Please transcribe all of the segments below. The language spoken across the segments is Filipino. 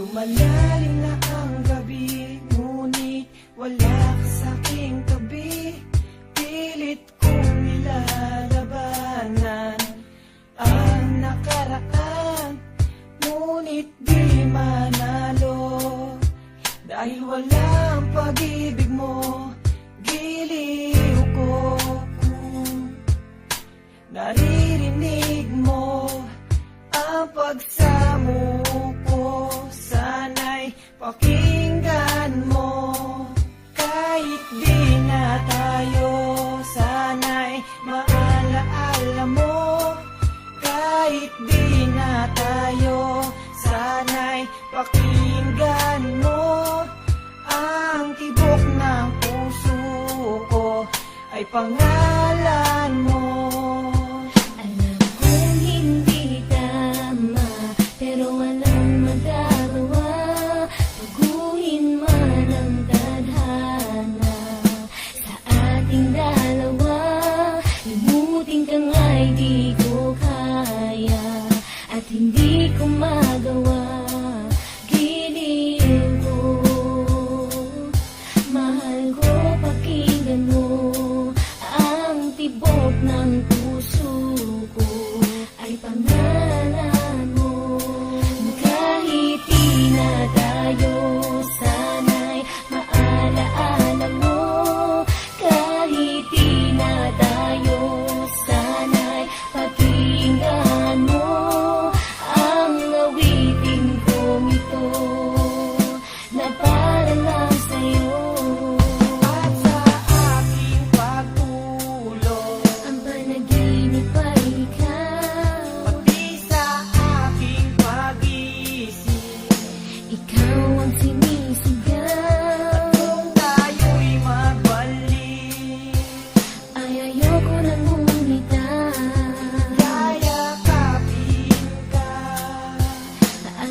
Lumalalim na ang gabi, ngunit wala ka sa'king tabi. Pilit kong nilalabanan ang nakaraan, ngunit di manalo. Dahil walang pag-ibig mo, giliw ko. Naririnig mo ang pagsamo ko, sana'y pakinggan mo. Kahit di na tayo, sana'y maalaala mo. Kahit di na tayo, sana'y pakinggan mo. Ang tibok ng puso ko ay pangalan mo. Hindi ko magawa, giliw ko. Mahal ko, pakinggan mo ang tibok ng puso ko ay pangalan mo. Kahit di na tayo, sana'y maalaala mo. Kahit di na tayo, sana'y pakinggan mo.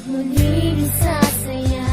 Muling sasaya